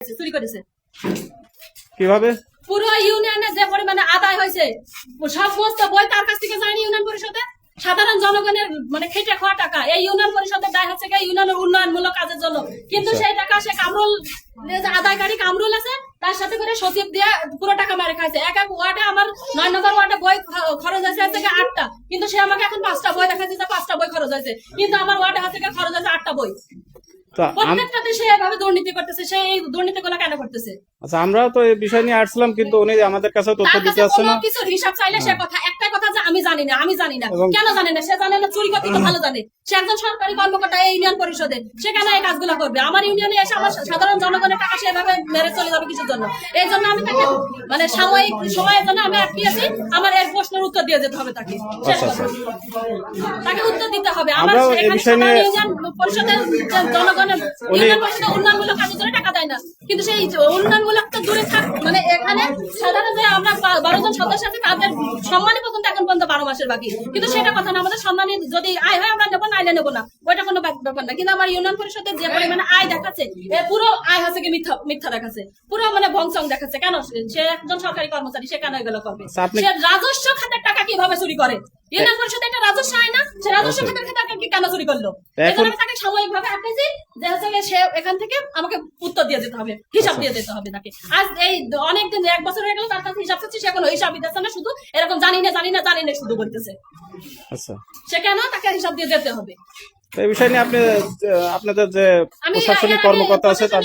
করতেছে, চুরি করেছে। কিভাবে? পুরো ইউনিয়নে যে পরিমাণে আদায় হয়েছে সমস্ত বই তার কাছ থেকে যায়নি ইউনিয়ন পরিষদে। সাধারণ জনগণের মানে খেটে খাওয়া টাকা এই ইউনিয়ন পরিষদের দায় হচ্ছে ইউনিয়নের উন্নয়নমূলক কাজের জন্য, কিন্তু সেই টাকা সে কামরুল আদায়কারী কামরুল আছে তার সাথে করে সচিব দিয়ে পুরো টাকা মারে খাইছে। এক এক ওয়ার্ডে আমার 9 নম্বর ওয়ার্ডে বই খরচ হয়েছে থেকে 8টা, কিন্তু সে আমাকে এখন 5টা বই দেখাচ্ছে যে 5টা বই খরচ হয়েছে, কিন্তু আমার ওয়ার্ডে হচ্ছে খরচ হয়েছে 8টা বই। প্রত্যেকটাতে সে এভাবে দুর্নীতি করতেছে। সে এই দুর্নীতিগুলো কেন করতেছে? আচ্ছা, আমরাও তো এই বিষয় নিয়ে আসছিলাম, কিন্তু উনি আমাদের কাছে তথ্য দিতে আসছে না। কিছু হিসাব চাইলে সে কথা একটাই কথা যে আমি জানি না, আমি জানি না। কেন জানে না? সে জানে না, চুরি করতে তো ভালো জানে। সে একজন সরকারি কর্মকর্তা এই ইউনিয়ন পরিষদে, সে কেন এই কাজগুলো করবে? আমার ইউনিয়নে এসে আমার সাধারণ জনগণের টাকা সেভাবে মেরে চলে যাবে কিছুর জন্য? এই জন্য আমি তাকে মানে সাময়িক সময়ের জন্য আমি আটকিয়েছি। আমার এর প্রশ্নের উত্তর দিয়ে যেতে হবে তাকে, তাকে উত্তর দিতে হবে। আমার এখানে সাধারণ ইউনিয়ন পরিষদের জনগণের ইউনিয়ন পরিষদের উন্নয়নমূলক কাজের জন্য টাকা দেয় না, কিন্তু সেই উন্নয়নমূলক তো দূরে থাক, মানে এখানে সাধারণ যে আমরা 12 জন সদস্য আছে তাদের সম্মানী পর্যন্ত এখন পর্যন্ত 12 মাসের বাকি, কিন্তু সেটা কথা না। আমাদের সম্মানী যদি আয় হয় আমরা নেবো, না আইলে নেবো না, ওইটা কোনো ব্যাপার না। কিন্তু আমার ইউনিয়ন পরিষদের যে পরিমাণে আয় দেখাচ্ছে, পুরো আয় হচ্ছে কি মিথ্যা দেখাচ্ছে, পুরো মানে ভংসং দেখাচ্ছে। কেন? সে একজন সরকারি কর্মচারী, সে কেন এগুলো করবে? সে রাজস্ব খাতের টাকা কিভাবে চুরি করে? ইউনিয়ন পরিষদে একটা রাজস্ব আয় না, সে রাজস্ব খাতের টাকা কেন চুরি করলো? এখন আমি তাকে সাময়িক ভাবে আটকেছি যে হচ্ছে সে এখান থেকে আমাকে উত্তর দিয়ে যেতে হবে, হিসাব দিয়ে যেতে হবে তাকে। আজ এই অনেকদিন 1 বছর হয়ে গেল তার কাছে হিসাব চাচ্ছি, সে কোনো হিসাবই দিচ্ছে না, শুধু এরকম জানি না জানি না জানি না শুধু বলতেছে। আচ্ছা, সে কেন? তাকে হিসাব দিয়ে যেতে হবে। এই বিষয় নিয়ে আপনি আপনাদের যে প্রশাসনিক কর্মকর্তা আছে তার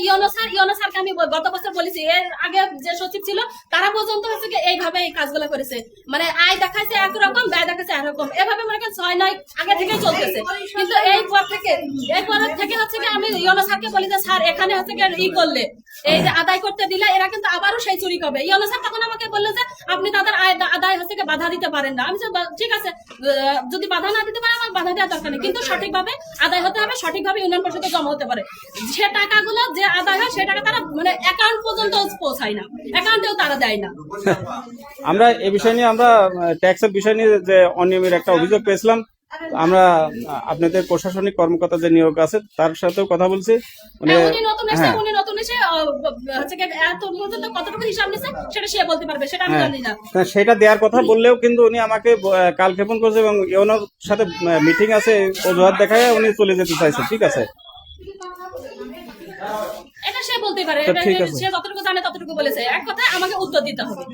ইউনো স্যারকে আমি গত বছর বলেছি, এর আগে যে সচিব ছিল তারা পর্যন্ত হচ্ছে কি এইভাবে এই কাজগুলো করেছে, মানে আয় দেখাইছে একরকম, ব্যয় দেখাইছে একরকম, এভাবে মনে করেন 6-9 আগে থেকেই চলতেছে। কিন্তু এই পর থেকে হচ্ছে কি আমি ইউনো স্যারকে বলি যে স্যার এখানে হচ্ছে কি ই করলে, এই যে আদায় করতে দিলে এরা কিন্তু আবারও সেই চুরি করবে। ইউনো স্যার তখন আমাকে বললো যে আপনি তাদের আদায় হচ্ছে কি বাধা দিতে পারেন না। আমি ঠিক আছে, যদি বাধা না দিতে পারে আমার বাধা দেওয়ার দরকার নেই, কিন্তু সঠিকভাবে আদায় হতে হবে, সঠিকভাবে ইউনিয়ন পরিষদে জমা হতে পারে। সে টাকাগুলো যে আদায় হয় সেই টাকা তারা মানে অ্যাকাউন্ট পর্যন্ত পৌঁছায় না, অ্যাকাউন্টেও তারা দেয় না। আমরা এই বিষয় নিয়ে আমরা ট্যাক্সের বিষয় নিয়ে যে অনিয়মের একটা অভিযোগ পেয়েছিলাম, আমরা আপনাদের প্রশাসনিক কর্মকর্তা যে নিয়োগ আছে তার সাথেও কথা বলছি। উনি নতুন এসে হচ্ছে এত পর্যন্ত কতটুকু হিসাব নিছে সেটা সে বলতে পারবে, সেটা আমি জানি না। সেটা দেওয়ার কথা বললেও কিন্তু উনি আমাকে কালক্ষেপণ করছে এবং ইউনোর সাথে মিটিং আছে অজুহাত দেখায় উনি চলে যেতে চাইছে। ঠিক আছে, এটা সে বলতে পারে, সে যতটুকু জানে ততটুকু বলেছে। এক কথায় আমাকে উত্তর দিতে হবে,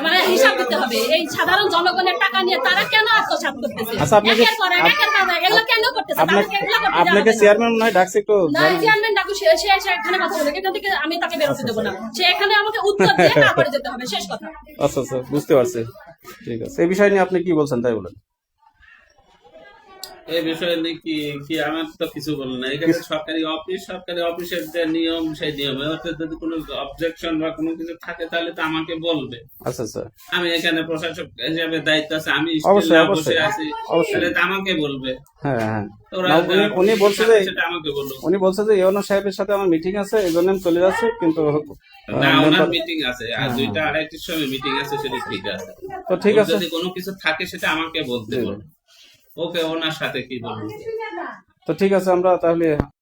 মানে হিসাব দিতে হবে। এই সাধারণ জনগণের টাকা নিয়ে তারা কেন আত্মসাৎ করতেছে? আচ্ছা, আপনাকে এগুলো কেন করতেছে? আপনাকে চেয়ারম্যান মনে হয় ডাকছে, একটু না চেয়ারম্যান ডাকু, সে এখানে কথা বলে, এখান থেকে আমি তাকে বেরোতে দেবো না। সে এখানে আমাকে উত্তর দিয়ে তারপরে যেতে হবে, শেষ কথা। আচ্ছা আচ্ছা, বুঝতে পারছি। ঠিক আছে, এই বিষয় নিয়ে আপনি কি বলছেন তাই বলেন। এই বিষয়ে নিয়ে কি আমার তো কিছু বলে না। এখানে সরকারি অফিসের যে নিয়ম, সেই নিয়মে যদি কোনো অবজেকশন বা কোনো কিছু থাকে তাহলে তো আমাকে বলবে। আচ্ছা আচ্ছা, আমি এখানে প্রশাসক হিসেবে দায়িত্ব আছে, আমি বসে আছি, তাহলে তো আমাকে বলবে। হ্যাঁ হ্যাঁ, উনি বলছে যে ইউনো সাহেবের সাথে আমার মিটিং আছে, এই জন্য আমি চলে যাচ্ছি। কিন্তু না, ওনার মিটিং আছে আর 2টা-2:30টার সময় মিটিং আছে, সেটা ঠিক আছে। তো ঠিক আছে, যদি কোনো কিছু থাকে সেটা আমাকে বলতে বলুন। ওকে, ওনার সাথে কি বলবো। তো ঠিক আছে, আমরা তাহলে